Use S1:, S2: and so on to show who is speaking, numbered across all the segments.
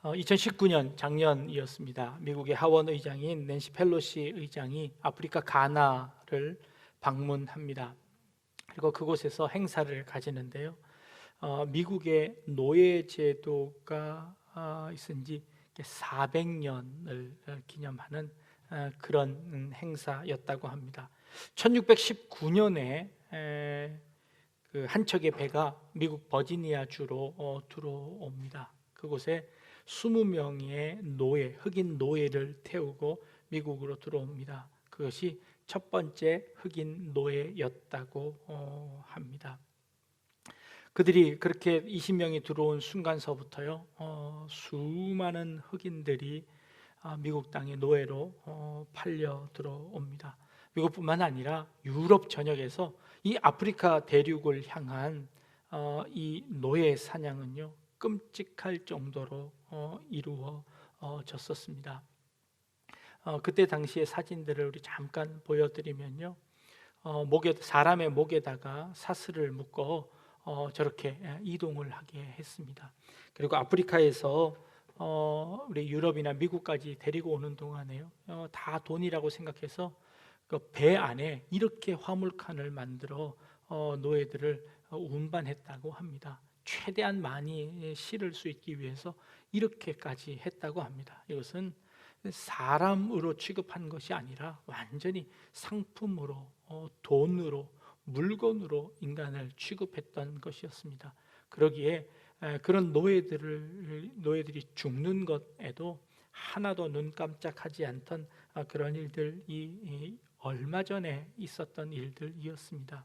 S1: 2019년 작년이었습니다. 미국의 하원 의장인 낸시 펠로시 의장이 아프리카 가나를 방문합니다. 그리고 그곳에서 행사를 가지는데요. 미국의 노예 제도가 있은 지 400년을 기념하는 그런 행사였다고 합니다. 1619년에 그 한 척의 배가 미국 버지니아 주로 들어옵니다. 그곳에 20명의 노예, 흑인 노예를 태우고 미국으로 들어옵니다. 그것이 첫 번째 흑인 노예였다고 합니다. 그들이 그렇게 20명이 들어온 순간서부터요, 수많은 흑인들이 미국 땅의 노예로 팔려 들어옵니다. 미국뿐만 아니라 유럽 전역에서 이 아프리카 대륙을 향한 이 노예 사냥은요, 끔찍할 정도로 이루어졌었습니다. 그때 당시의 사진들을 우리 잠깐 보여드리면요, 사람의 목에다가 사슬을 묶어 저렇게 이동을 하게 했습니다. 그리고 아프리카에서 우리 유럽이나 미국까지 데리고 오는 동안에요, 다 돈이라고 생각해서 그 배 안에 이렇게 화물칸을 만들어 노예들을 운반했다고 합니다. 최대한 많이 실을 수 있기 위해서 이렇게까지 했다고 합니다. 이것은 사람으로 취급한 것이 아니라 완전히 상품으로, 돈으로, 물건으로 인간을 취급했던 것이었습니다. 그러기에 그런 노예들이 죽는 것에도 하나도 눈 깜짝하지 않던 그런 일들이 얼마 전에 있었던 일들이었습니다.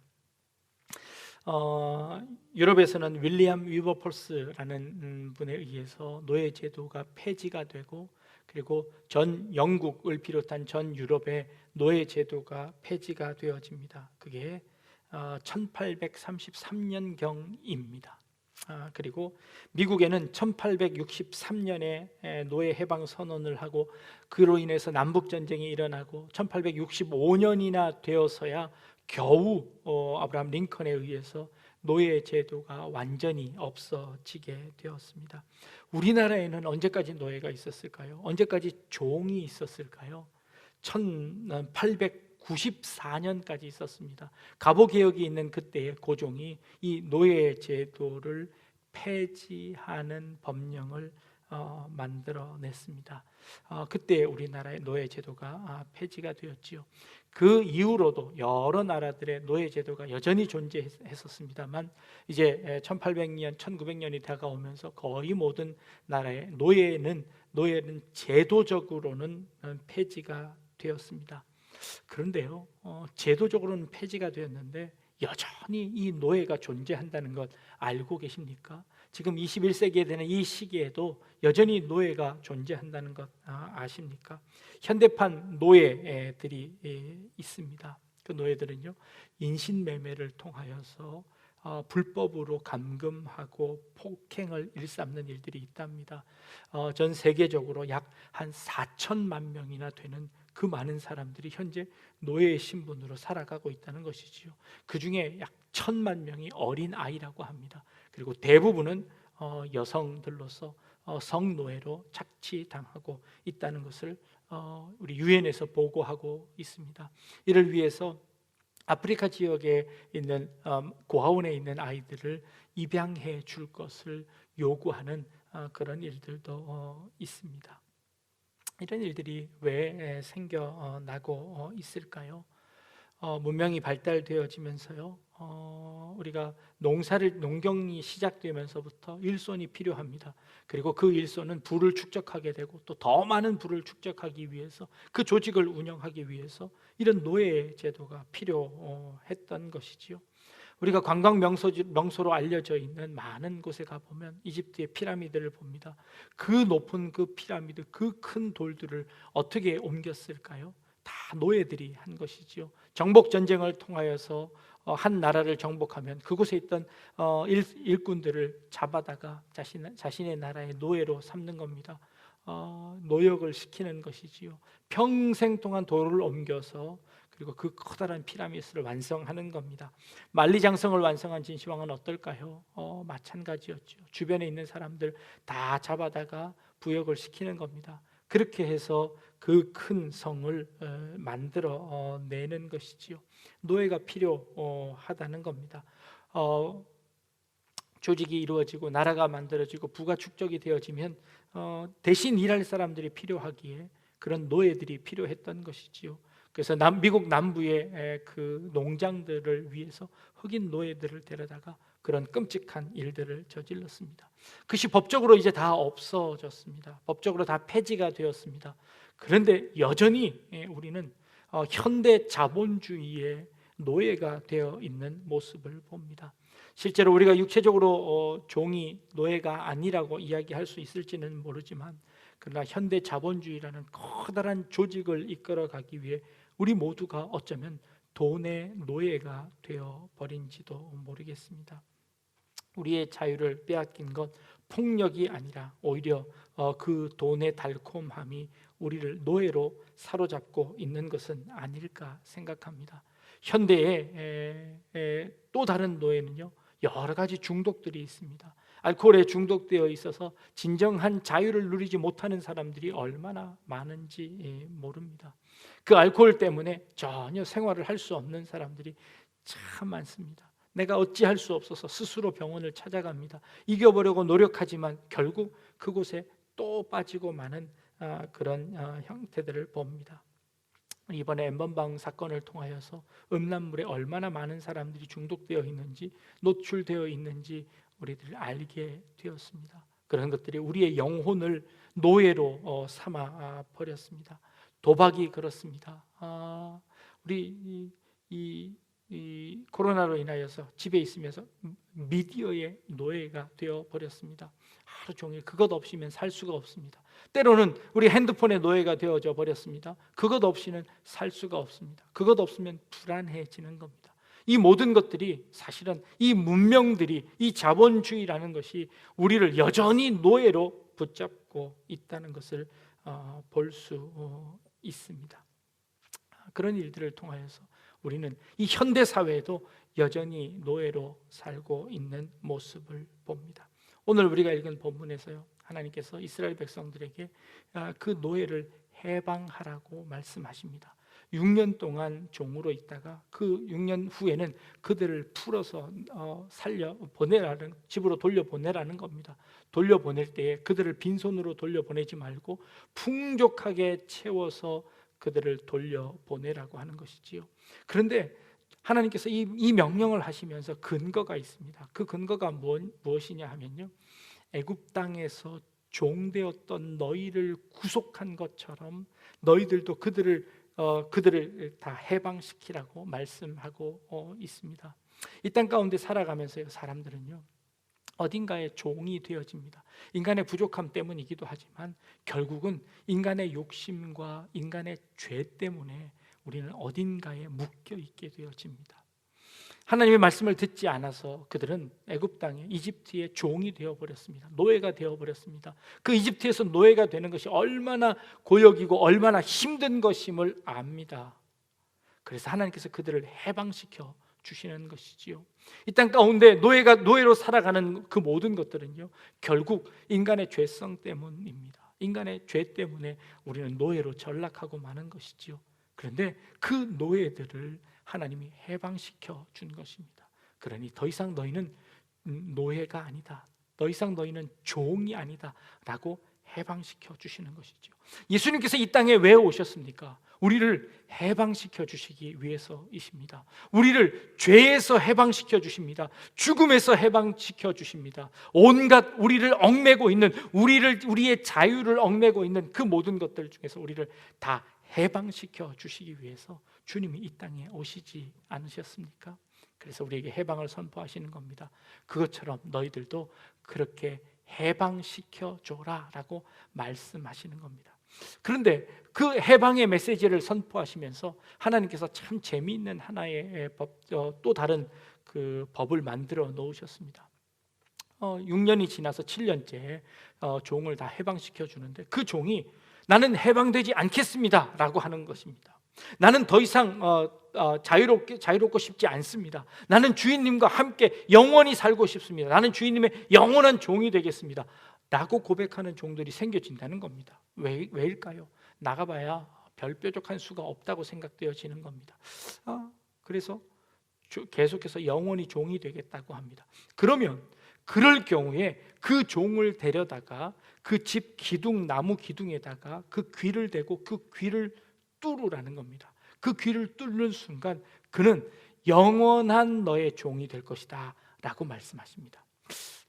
S1: 유럽에서는 윌리엄 위버폴스라는 분에 의해서 노예 제도가 폐지가 되고, 그리고 전 영국을 비롯한 전 유럽의 노예 제도가 폐지가 되어집니다. 그게 1833년경입니다. 그리고 미국에는 1863년에 노예 해방 선언을 하고, 그로 인해서 남북 전쟁이 일어나고 1865년이나 되어서야 겨우 아브라함 링컨에 의해서 노예 제도가 완전히 없어지게 되었습니다. 우리나라에는 언제까지 노예가 있었을까요? 언제까지 종이 있었을까요? 1894년까지 있었습니다. 갑오개혁이 있는 그때의 고종이 이 노예 제도를 폐지하는 법령을 만들어냈습니다. 그때 우리나라의 노예 제도가 폐지가 되었지요. 그 이후로도 여러 나라들의 노예 제도가 여전히 존재했었습니다만, 이제 1800년, 1900년이 다가오면서 거의 모든 나라의 노예는 제도적으로는 폐지가 되었습니다. 그런데요, 제도적으로는 폐지가 되었는데 여전히 이 노예가 존재한다는 것 알고 계십니까? 지금 21세기에 되는 이 시기에도 여전히 노예가 존재한다는 것 아십니까? 현대판 노예들이 있습니다. 그 노예들은요, 인신매매를 통하여서 불법으로 감금하고 폭행을 일삼는 일들이 있답니다. 전 세계적으로 약 한 4천만 명이나 되는 그 많은 사람들이 현재 노예의 신분으로 살아가고 있다는 것이지요. 그 중에 약 1,000만 명이 어린 아이라고 합니다. 그리고 대부분은 여성들로서 성노예로 착취당하고 있다는 것을 우리 유엔에서 보고하고 있습니다. 이를 위해서 아프리카 지역에 있는 고아원에 있는 아이들을 입양해 줄 것을 요구하는 그런 일들도 있습니다. 이런 일들이 왜 생겨나고 있을까요? 문명이 발달되어지면서요, 우리가 농경이 시작되면서부터 일손이 필요합니다. 그리고 그 일손은 부를 축적하게 되고, 또 더 많은 부를 축적하기 위해서, 그 조직을 운영하기 위해서 이런 노예 제도가 필요했던 것이지요. 우리가 관광 명소로 알려져 있는 많은 곳에 가보면 이집트의 피라미드를 봅니다. 그 높은 그 피라미드, 그 큰 돌들을 어떻게 옮겼을까요? 다 노예들이 한 것이지요. 정복 전쟁을 통하여서 한 나라를 정복하면 그곳에 있던 일꾼들을 잡아다가 자신의 나라의 노예로 삼는 겁니다. 노역을 시키는 것이지요. 평생 동안 돌을 옮겨서, 그리고 그 커다란 피라미드를 완성하는 겁니다. 만리장성을 완성한 진시황은 어떨까요? 마찬가지였죠. 주변에 있는 사람들 다 잡아다가 부역을 시키는 겁니다. 그렇게 해서 그 큰 성을 만들어 내는 것이지요. 노예가 필요하다는 겁니다. 조직이 이루어지고 나라가 만들어지고 부가 축적이 되어지면 대신 일할 사람들이 필요하기에 그런 노예들이 필요했던 것이지요. 그래서 미국 남부의 그 농장들을 위해서 흑인 노예들을 데려다가 그런 끔찍한 일들을 저질렀습니다. 그것이 법적으로 이제 다 없어졌습니다. 법적으로 다 폐지가 되었습니다. 그런데 여전히 우리는 현대 자본주의의 노예가 되어 있는 모습을 봅니다. 실제로 우리가 육체적으로 종이 노예가 아니라고 이야기할 수 있을지는 모르지만, 그러나 현대 자본주의라는 커다란 조직을 이끌어가기 위해 우리 모두가 어쩌면 돈의 노예가 되어 버린지도 모르겠습니다. 우리의 자유를 빼앗긴 것 폭력이 아니라 오히려 그 돈의 달콤함이 우리를 노예로 사로잡고 있는 것은 아닐까 생각합니다. 현대의 또 다른 노예는요, 여러 가지 중독들이 있습니다. 알코올에 중독되어 있어서 진정한 자유를 누리지 못하는 사람들이 얼마나 많은지 모릅니다. 그 알코올 때문에 전혀 생활을 할 수 없는 사람들이 참 많습니다. 내가 어찌할 수 없어서 스스로 병원을 찾아갑니다. 이겨보려고 노력하지만 결국 그곳에 또 빠지고 마는 그런 형태들을 봅니다. 이번에 엠번방 사건을 통하여서 음란물에 얼마나 많은 사람들이 중독되어 있는지, 노출되어 있는지 우리들이 알게 되었습니다. 그런 것들이 우리의 영혼을 노예로 삼아 버렸습니다. 도박이 그렇습니다. 우리 이 코로나로 인하여서 집에 있으면서 미디어의 노예가 되어 버렸습니다. 하루 종일 그것 없이면 살 수가 없습니다. 때로는 우리 핸드폰의 노예가 되어져 버렸습니다. 그것 없이는 살 수가 없습니다. 그것 없으면 불안해지는 겁니다. 이 모든 것들이 사실은 이 문명들이, 이 자본주의라는 것이 우리를 여전히 노예로 붙잡고 있다는 것을 볼 수 있습니다. 그런 일들을 통하여서 우리는 이 현대 사회에도 여전히 노예로 살고 있는 모습을 봅니다. 오늘 우리가 읽은 본문에서요, 하나님께서 이스라엘 백성들에게 그 노예를 해방하라고 말씀하십니다. 6년 동안 종으로 있다가 그 6년 후에는 그들을 풀어서 보내라는, 집으로 돌려보내라는 겁니다. 돌려보낼 때에 그들을 빈손으로 돌려보내지 말고 풍족하게 채워서 그들을 돌려보내라고 하는 것이지요. 그런데 하나님께서 이 명령을 하시면서 근거가 있습니다. 그 근거가 무엇이냐 하면요, 애굽 땅에서 종되었던 너희를 구속한 것처럼 너희들도 그들을 다 해방시키라고 말씀하고 있습니다. 이 땅 가운데 살아가면서요, 사람들은요 어딘가에 종이 되어집니다. 인간의 부족함 때문이기도 하지만 결국은 인간의 욕심과 인간의 죄 때문에 우리는 어딘가에 묶여 있게 되어집니다. 하나님의 말씀을 듣지 않아서 그들은 애굽 땅에 이집트의 종이 되어버렸습니다. 노예가 되어버렸습니다. 그 이집트에서 노예가 되는 것이 얼마나 고역이고 얼마나 힘든 것임을 압니다. 그래서 하나님께서 그들을 해방시켜 주시는 것이지요. 이 땅 가운데 노예로 살아가는 그 모든 것들은요, 결국 인간의 죄성 때문입니다. 인간의 죄 때문에 우리는 노예로 전락하고 마는 것이지요. 그런데 그 노예들을 하나님이 해방시켜 준 것입니다. 그러니 더 이상 너희는 노예가 아니다, 더 이상 너희는 종이 아니다 라고 해방시켜 주시는 것이죠. 예수님께서 이 땅에 왜 오셨습니까? 우리를 해방시켜 주시기 위해서이십니다. 우리를 죄에서 해방시켜 주십니다. 죽음에서 해방시켜 주십니다. 온갖 우리를 얽매고 있는, 우리의 자유를 얽매고 있는 그 모든 것들 중에서 우리를 다 해방시켜 주시기 위해서 주님이 이 땅에 오시지 않으셨습니까? 그래서 우리에게 해방을 선포하시는 겁니다. 그것처럼 너희들도 그렇게 해방시켜 줘라 라고 말씀하시는 겁니다. 그런데 그 해방의 메시지를 선포하시면서 하나님께서 참 재미있는 하나의 또 다른 그 법을 만들어 놓으셨습니다. 6년이 지나서 7년째 종을 다 해방시켜 주는데 그 종이 나는 해방되지 않겠습니다 라고 하는 것입니다. 나는 더 이상 자유롭고 싶지 않습니다. 나는 주인님과 함께 영원히 살고 싶습니다. 나는 주인님의 영원한 종이 되겠습니다. 라고 고백하는 종들이 생겨진다는 겁니다. 왜일까요? 나가봐야 별 뾰족한 수가 없다고 생각되어지는 겁니다. 그래서 계속해서 영원히 종이 되겠다고 합니다. 그러면 그럴 경우에 그 종을 데려다가 그 집 기둥, 나무 기둥에다가 그 귀를 대고 그 귀를 뚫으라는 겁니다. 그 귀를 뚫는 순간 그는 영원한 너의 종이 될 것이다 라고 말씀하십니다.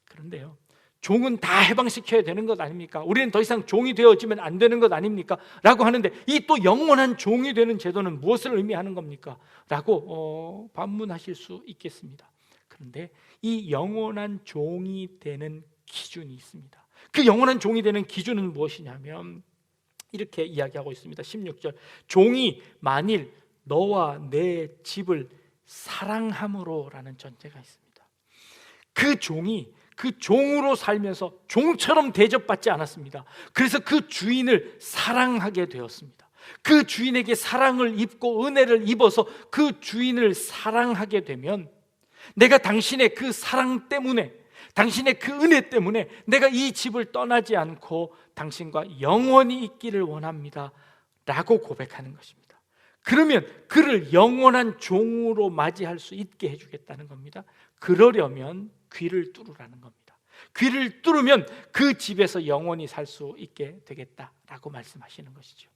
S1: 그런데요, 종은 다 해방시켜야 되는 것 아닙니까? 우리는 더 이상 종이 되어지면 안 되는 것 아닙니까? 라고 하는데 이 또 영원한 종이 되는 제도는 무엇을 의미하는 겁니까? 라고 반문하실 수 있겠습니다. 그런데 이 영원한 종이 되는 기준이 있습니다. 그 영원한 종이 되는 기준은 무엇이냐면 이렇게 이야기하고 있습니다. 16절, 종이 만일 너와 내 집을 사랑함으로 라는 전제가 있습니다. 그 종이 그 종으로 살면서 종처럼 대접받지 않았습니다. 그래서 그 주인을 사랑하게 되었습니다. 그 주인에게 사랑을 입고 은혜를 입어서 그 주인을 사랑하게 되면 내가 당신의 그 사랑 때문에, 당신의 그 은혜 때문에 내가 이 집을 떠나지 않고 당신과 영원히 있기를 원합니다 라고 고백하는 것입니다. 그러면 그를 영원한 종으로 맞이할 수 있게 해주겠다는 겁니다. 그러려면 귀를 뚫으라는 겁니다. 귀를 뚫으면 그 집에서 영원히 살 수 있게 되겠다라고 말씀하시는 것이죠.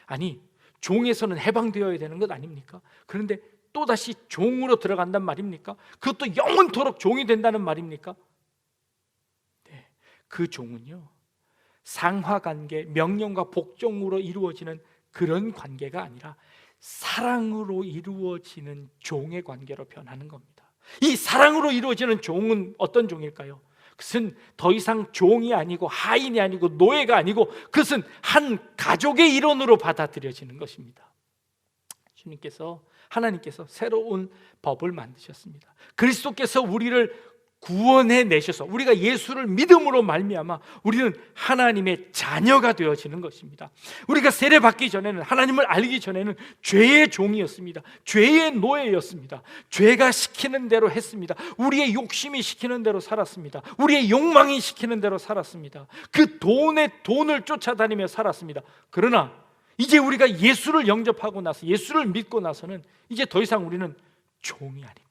S1: 아니, 종에서는 해방되어야 되는 것 아닙니까? 그런데 또다시 종으로 들어간단 말입니까? 그것도 영원토록 종이 된다는 말입니까? 네, 그 종은요, 상하관계, 명령과 복종으로 이루어지는 그런 관계가 아니라 사랑으로 이루어지는 종의 관계로 변하는 겁니다. 이 사랑으로 이루어지는 종은 어떤 종일까요? 그것은 더 이상 종이 아니고 하인이 아니고 노예가 아니고 그것은 한 가족의 일원으로 받아들여지는 것입니다. 주님께서, 하나님께서 새로운 법을 만드셨습니다. 그리스도께서 우리를 구원해 내셔서 우리가 예수를 믿음으로 말미암아 우리는 하나님의 자녀가 되어지는 것입니다. 우리가 세례 받기 전에는, 하나님을 알기 전에는 죄의 종이었습니다. 죄의 노예였습니다. 죄가 시키는 대로 했습니다. 우리의 욕심이 시키는 대로 살았습니다. 우리의 욕망이 시키는 대로 살았습니다. 그 돈을 쫓아다니며 살았습니다. 그러나 이제 우리가 예수를 영접하고 나서, 예수를 믿고 나서는 이제 더 이상 우리는 종이 아닙니다.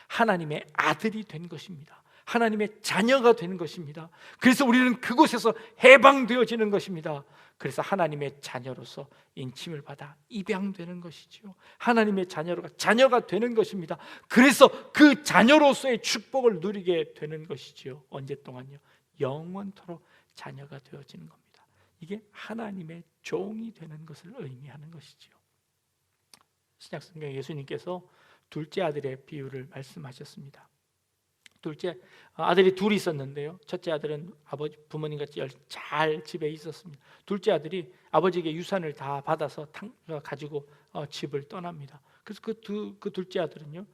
S1: 하나님의 아들이 된 것입니다. 하나님의 자녀가 된 것입니다. 그래서 우리는 그곳에서 해방되어지는 것입니다. 그래서 하나님의 자녀로서 인침을 받아 입양되는 것이죠. 하나님의 자녀가 되는 것입니다. 그래서 그 자녀로서의 축복을 누리게 되는 것이죠. 언제 동안요? 영원토록 자녀가 되어지는 겁니다. 이게 하나님의 종이 되는 것을 의미하는 것이죠. 신약성경 예수님께서 둘째 아들의 비유를 말씀하셨습니다. 둘째 아들이 둘이 있었는데요, 첫째 아들은 아버지 부모님같이 잘 집에 있었습니다. 둘째 아들이 아버지에게 유산을 다 받아서 가지고 집을 떠납니다. 그래서 그 둘째 아들은요,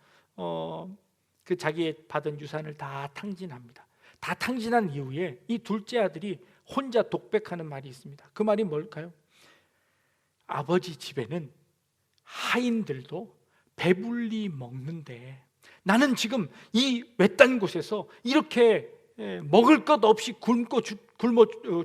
S1: 그 자기의 받은 유산을 다 탕진합니다. 다 탕진한 이후에 이 둘째 아들이 혼자 독백하는 말이 있습니다. 그 말이 뭘까요? 아버지 집에는 하인들도 배불리 먹는데 나는 지금 이 외딴 곳에서 이렇게 먹을 것 없이 굶어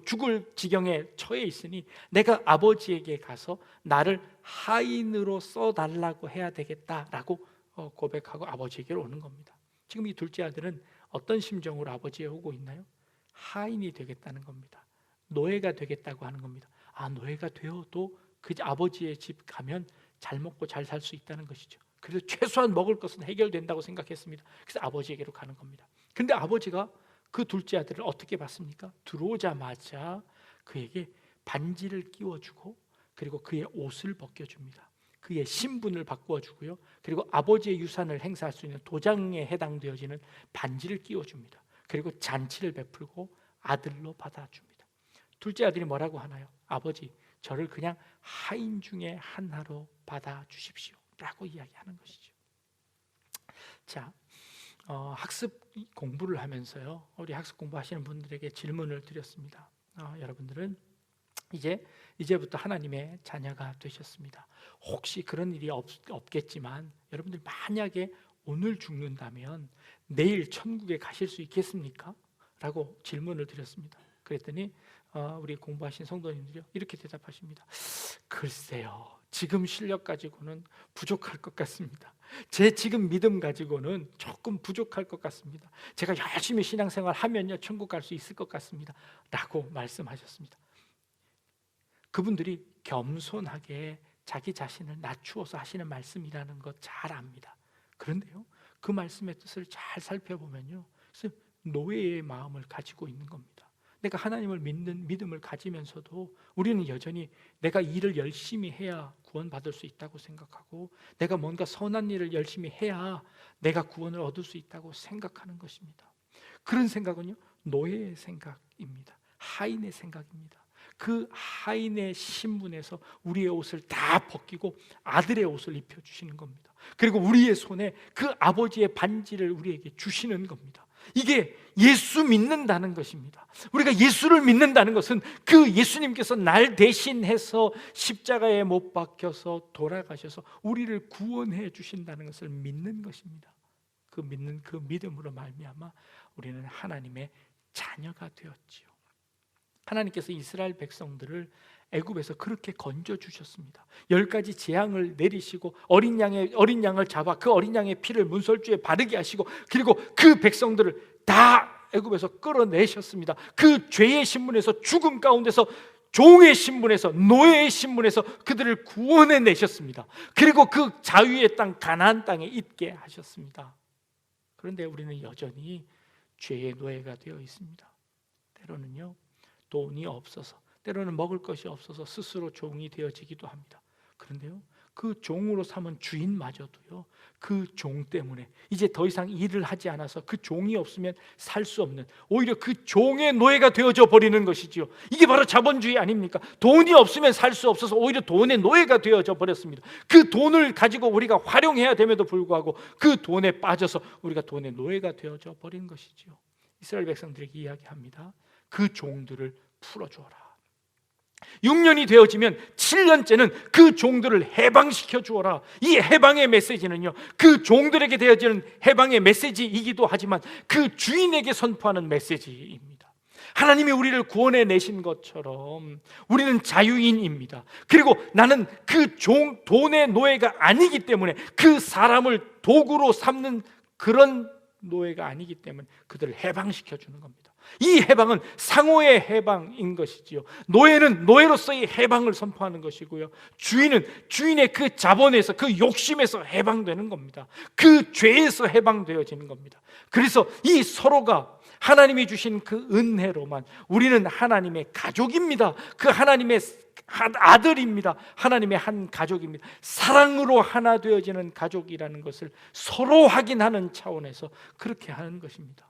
S1: 죽을 지경에 처해 있으니 내가 아버지에게 가서 나를 하인으로 써달라고 해야 되겠다라고 고백하고 아버지에게로 오는 겁니다. 지금 이 둘째 아들은 어떤 심정으로 아버지에 오고 있나요? 하인이 되겠다는 겁니다. 노예가 되겠다고 하는 겁니다. 노예가 되어도 그 아버지의 집 가면 잘 먹고 잘 살 수 있다는 것이죠. 그래서 최소한 먹을 것은 해결된다고 생각했습니다. 그래서 아버지에게로 가는 겁니다. 근데 아버지가 그 둘째 아들을 어떻게 봤습니까? 들어오자마자 그에게 반지를 끼워주고 그리고 그의 옷을 벗겨줍니다. 그의 신분을 바꾸어주고요, 그리고 아버지의 유산을 행사할 수 있는 도장에 해당되어지는 반지를 끼워줍니다. 그리고 잔치를 베풀고 아들로 받아줍니다. 둘째 아들이 뭐라고 하나요? 아버지, 저를 그냥 하인 중에 하나로 받아주십시오 라고 이야기하는 것이죠. 자, 학습 공부를 하면서요, 우리 학습 공부하시는 분들에게 질문을 드렸습니다. 여러분들은 이제부터 하나님의 자녀가 되셨습니다. 혹시 그런 일이 없겠지만 여러분들 만약에 오늘 죽는다면 내일 천국에 가실 수 있겠습니까? 라고 질문을 드렸습니다. 그랬더니 우리 공부하신 성도님들이 이렇게 대답하십니다. 글쎄요, 지금 실력 가지고는 부족할 것 같습니다. 제 지금 믿음 가지고는 조금 부족할 것 같습니다. 제가 열심히 신앙생활 하면요 천국 갈 수 있을 것 같습니다 라고 말씀하셨습니다. 그분들이 겸손하게 자기 자신을 낮추어서 하시는 말씀이라는 것 잘 압니다. 그런데요, 그 말씀의 뜻을 잘 살펴보면요, 노예의 마음을 가지고 있는 겁니다. 내가 하나님을 믿는 믿음을 가지면서도 우리는 여전히 내가 일을 열심히 해야 구원받을 수 있다고 생각하고, 내가 뭔가 선한 일을 열심히 해야 내가 구원을 얻을 수 있다고 생각하는 것입니다. 그런 생각은요, 노예의 생각입니다. 하인의 생각입니다. 그 하인의 신분에서 우리의 옷을 다 벗기고 아들의 옷을 입혀주시는 겁니다. 그리고 우리의 손에 그 아버지의 반지를 우리에게 주시는 겁니다. 이게 예수 믿는다는 것입니다. 우리가 예수를 믿는다는 것은 그 예수님께서 날 대신해서 십자가에 못 박혀서 돌아가셔서 우리를 구원해 주신다는 것을 믿는 것입니다. 그 믿는 그 믿음으로 말미암아 우리는 하나님의 자녀가 되었지요. 하나님께서 이스라엘 백성들을 애굽에서 그렇게 건져 주셨습니다. 10가지 재앙을 내리시고 어린 양을 잡아 그 어린 양의 피를 문설주에 바르게 하시고, 그리고 그 백성들을 다 애굽에서 끌어내셨습니다. 그 죄의 신분에서, 죽음 가운데서, 종의 신분에서, 노예의 신분에서 그들을 구원해 내셨습니다. 그리고 그 자유의 땅 가나안 땅에 있게 하셨습니다. 그런데 우리는 여전히 죄의 노예가 되어 있습니다. 때로는요, 돈이 없어서, 때로는 먹을 것이 없어서 스스로 종이 되어지기도 합니다. 그런데요, 그 종으로 삼은 주인마저도요, 그 종 때문에 이제 더 이상 일을 하지 않아서 그 종이 없으면 살 수 없는, 오히려 그 종의 노예가 되어져 버리는 것이지요. 이게 바로 자본주의 아닙니까? 돈이 없으면 살 수 없어서 오히려 돈의 노예가 되어져 버렸습니다. 그 돈을 가지고 우리가 활용해야 됨에도 불구하고 그 돈에 빠져서 우리가 돈의 노예가 되어져 버린 것이지요. 이스라엘 백성들에게 이야기합니다. 그 종들을 풀어주어라. 6년이 되어지면 7년째는 그 종들을 해방시켜 주어라. 이 해방의 메시지는요, 그 종들에게 되어지는 해방의 메시지이기도 하지만 그 주인에게 선포하는 메시지입니다. 하나님이 우리를 구원해 내신 것처럼 우리는 자유인입니다. 그리고 나는 그 돈의 노예가 아니기 때문에, 그 사람을 도구로 삼는 그런 노예가 아니기 때문에 그들을 해방시켜 주는 겁니다. 이 해방은 상호의 해방인 것이지요. 노예는 노예로서의 해방을 선포하는 것이고요, 주인은 주인의 그 자본에서, 그 욕심에서 해방되는 겁니다. 그 죄에서 해방되어지는 겁니다. 그래서 이 서로가 하나님이 주신 그 은혜로만 우리는 하나님의 가족입니다. 그 하나님의 아들입니다. 하나님의 한 가족입니다. 사랑으로 하나 되어지는 가족이라는 것을 서로 확인하는 차원에서 그렇게 하는 것입니다.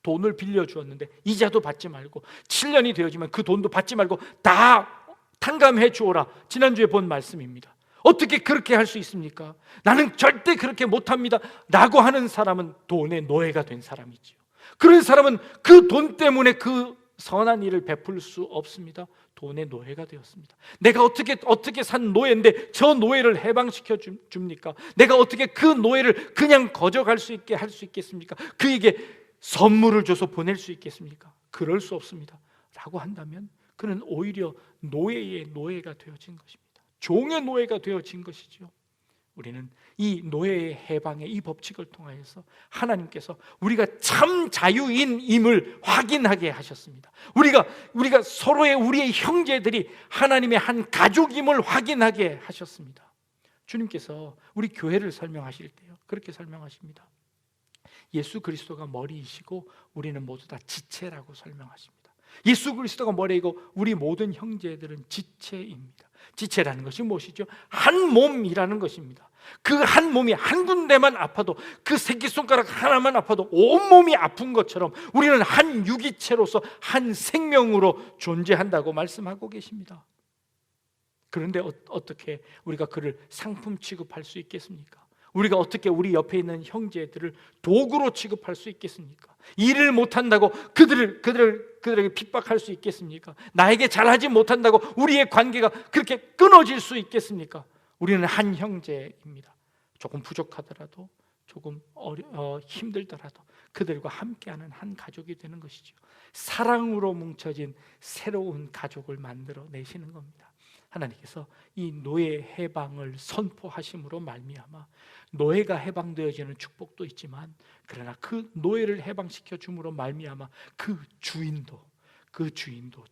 S1: 돈을 빌려주었는데 이자도 받지 말고, 7년이 되어지면 그 돈도 받지 말고 다 탕감해 주어라. 지난주에 본 말씀입니다. 어떻게 그렇게 할 수 있습니까? 나는 절대 그렇게 못합니다 라고 하는 사람은 돈의 노예가 된 사람이지요. 그런 사람은 그 돈 때문에 그 선한 일을 베풀 수 없습니다. 돈의 노예가 되었습니다. 내가 어떻게 산 노예인데 저 노예를 해방시켜 줍니까? 내가 어떻게 그 노예를 그냥 거저갈 수 있게 할 수 있겠습니까? 그에게 선물을 줘서 보낼 수 있겠습니까? 그럴 수 없습니다 라고 한다면 그는 오히려 노예의 노예가 되어진 것입니다. 종의 노예가 되어진 것이죠. 우리는 이 노예의 해방의 이 법칙을 통하여서 하나님께서 우리가 참 자유인임을 확인하게 하셨습니다. 우리가 서로의, 우리의 형제들이 하나님의 한 가족임을 확인하게 하셨습니다. 주님께서 우리 교회를 설명하실 때요, 그렇게 설명하십니다. 예수 그리스도가 머리이시고 우리는 모두 다 지체라고 설명하십니다. 예수 그리스도가 머리이고 우리 모든 형제들은 지체입니다. 지체라는 것이 무엇이죠? 한 몸이라는 것입니다. 그 한 몸이 한 군데만 아파도, 그 새끼손가락 하나만 아파도 온몸이 아픈 것처럼 우리는 한 유기체로서 한 생명으로 존재한다고 말씀하고 계십니다. 그런데 어떻게 우리가 그를 상품 취급할 수 있겠습니까? 우리가 어떻게 우리 옆에 있는 형제들을 도구로 취급할 수 있겠습니까? 일을 못한다고 그들에게 핍박할 수 있겠습니까? 나에게 잘하지 못한다고 우리의 관계가 그렇게 끊어질 수 있겠습니까? 우리는 한 형제입니다. 조금 부족하더라도, 조금 힘들더라도 그들과 함께하는 한 가족이 되는 것이죠. 사랑으로 뭉쳐진 새로운 가족을 만들어 내시는 겁니다. 하나님께서 이 노예 해방을 선포하심으로 말미암아 노예가 해방되어지는 축복도 있지만, 그러나 그 노예를 해방시켜 줌으로 말미암아 그 주인도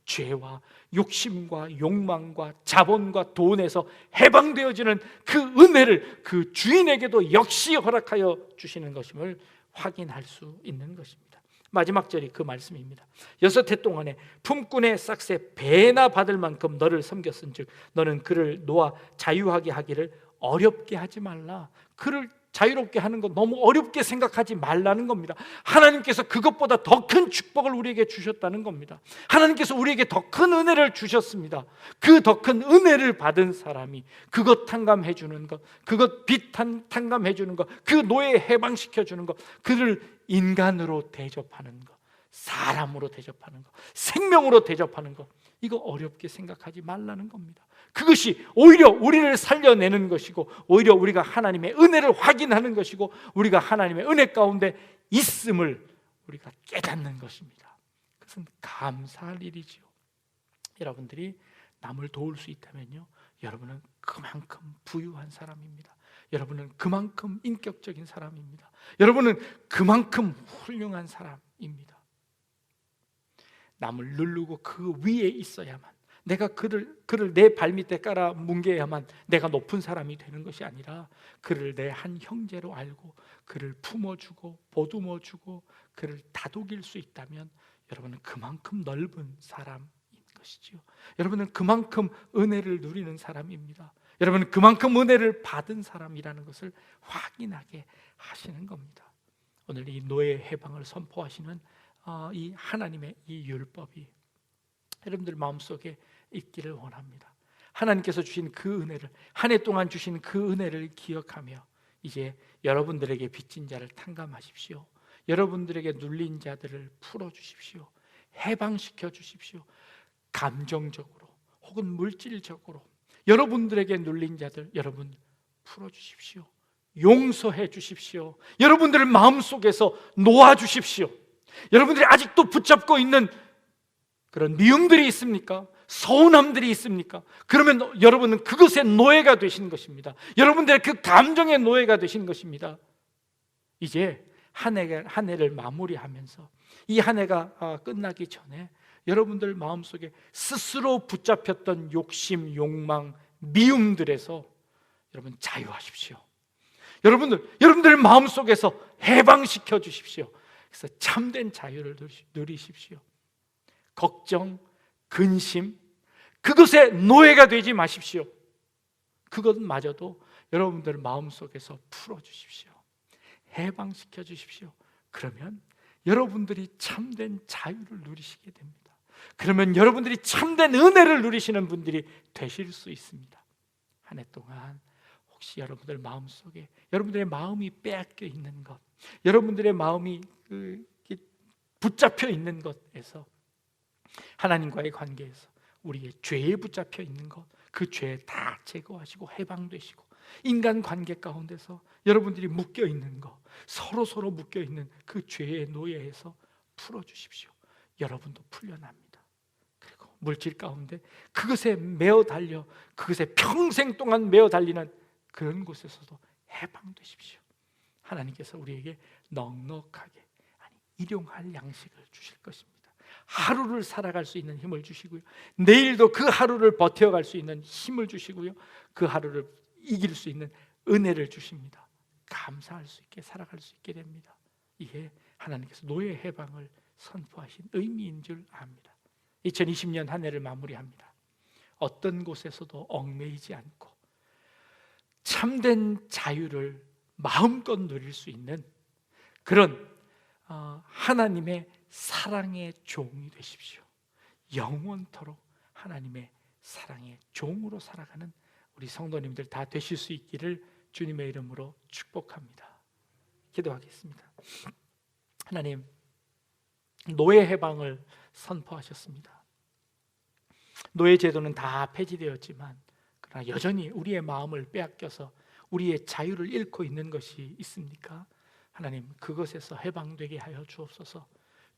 S1: 죄와 욕심과 욕망과 자본과 돈에서 해방되어지는 그 은혜를 그 주인에게도 역시 허락하여 주시는 것임을 확인할 수 있는 것입니다. 마지막 절이 그 말씀입니다. 6해 동안에 품꾼의 싹새 배나 받을 만큼 너를 섬겼은즉 너는 그를 놓아 자유하게 하기를 어렵게 하지 말라. 그를 자유롭게 하는 것 너무 어렵게 생각하지 말라는 겁니다. 하나님께서 그것보다 더 큰 축복을 우리에게 주셨다는 겁니다. 하나님께서 우리에게 더 큰 은혜를 주셨습니다. 그 더 큰 은혜를 받은 사람이 그것 탕감해 주는 것, 그것 빚 탕감해 주는 것, 그 노예 해방시켜 주는 것, 그를 인간으로 대접하는 것, 사람으로 대접하는 것, 생명으로 대접하는 것, 이거 어렵게 생각하지 말라는 겁니다. 그것이 오히려 우리를 살려내는 것이고, 오히려 우리가 하나님의 은혜를 확인하는 것이고, 우리가 하나님의 은혜 가운데 있음을 우리가 깨닫는 것입니다. 그것은 감사할 일이지요. 여러분들이 남을 도울 수 있다면요, 여러분은 그만큼 부유한 사람입니다. 여러분은 그만큼 인격적인 사람입니다. 여러분은 그만큼 훌륭한 사람입니다. 남을 누르고 그 위에 있어야만, 내가 그를 내 발밑에 깔아 뭉개야만 내가 높은 사람이 되는 것이 아니라, 그를 내 한 형제로 알고 그를 품어주고 보듬어주고 그를 다독일 수 있다면 여러분은 그만큼 넓은 사람인 것이지요. 여러분은 그만큼 은혜를 누리는 사람입니다. 여러분은 그만큼 은혜를 받은 사람이라는 것을 확인하게 하시는 겁니다. 오늘 이 노예 해방을 선포하시는 이 하나님의 이 율법이 여러분들 마음속에 있기를 원합니다. 하나님께서 주신 그 은혜를, 한 해 동안 주신 그 은혜를 기억하며 이제 여러분들에게 빚진 자를 탕감하십시오. 여러분들에게 눌린 자들을 풀어주십시오. 해방시켜 주십시오. 감정적으로 혹은 물질적으로 여러분들에게 눌린 자들 여러분 풀어주십시오. 용서해 주십시오. 여러분들의 마음속에서 놓아주십시오. 여러분들이 아직도 붙잡고 있는 그런 미움들이 있습니까? 서운함들이 있습니까? 그러면 여러분은 그것의 노예가 되신 것입니다. 여러분들의 그 감정의 노예가 되신 것입니다. 이제 한 해를 마무리하면서 이 한 해가 끝나기 전에 여러분들 마음속에 스스로 붙잡혔던 욕심, 욕망, 미움들에서 여러분 자유하십시오. 여러분들 마음속에서 해방시켜 주십시오. 그래서 참된 자유를 누리십시오. 걱정, 근심, 그것의 노예가 되지 마십시오. 그것마저도 여러분들 마음속에서 풀어주십시오. 해방시켜 주십시오. 그러면 여러분들이 참된 자유를 누리시게 됩니다. 그러면 여러분들이 참된 은혜를 누리시는 분들이 되실 수 있습니다. 한 해 동안 혹시 여러분들 마음속에 여러분들의 마음이 빼앗겨 있는 것, 여러분들의 마음이 붙잡혀 있는 것에서, 하나님과의 관계에서 우리의 죄에 붙잡혀 있는 것, 그 죄 다 제거하시고 해방되시고, 인간 관계 가운데서 여러분들이 묶여 있는 것, 서로 묶여 있는 그 죄의 노예에서 풀어주십시오. 여러분도 풀려납니다. 그리고 물질 가운데 그것에 매어 달려, 그것에 평생 동안 매어 달리는 그런 곳에서도 해방되십시오. 하나님께서 우리에게 넉넉하게, 일용할 양식을 주실 것입니다. 하루를 살아갈 수 있는 힘을 주시고요, 내일도 그 하루를 버텨갈 수 있는 힘을 주시고요, 그 하루를 이길 수 있는 은혜를 주십니다. 감사할 수 있게 살아갈 수 있게 됩니다. 이게 하나님께서 노예 해방을 선포하신 의미인 줄 압니다. 2020년 한 해를 마무리합니다. 어떤 곳에서도 얽매이지 않고 참된 자유를 마음껏 누릴 수 있는 그런 하나님의 사랑의 종이 되십시오. 영원토록 하나님의 사랑의 종으로 살아가는 우리 성도님들 다 되실 수 있기를 주님의 이름으로 축복합니다. 기도하겠습니다. 하나님, 노예 해방을 선포하셨습니다. 노예 제도는 다 폐지되었지만 그러나 여전히 우리의 마음을 빼앗겨서 우리의 자유를 잃고 있는 것이 있습니까? 하나님 그것에서 해방되게 하여 주옵소서.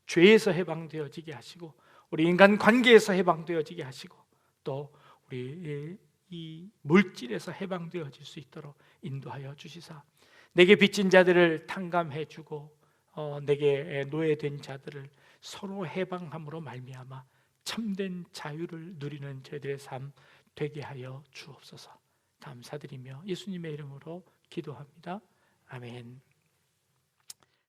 S1: 죄에서 해방되어지게 하시고 우리 인간 관계에서 해방되어지게 하시고 또 우리 이 물질에서 해방되어질 수 있도록 인도하여 주시사 내게 빚진 자들을 탕감해 주고 내게 노예된 자들을 서로 해방함으로 말미암아 참된 자유를 누리는 저희들의 삶 되게 하여 주옵소서. 감사드리며 예수님의 이름으로 기도합니다. 아멘.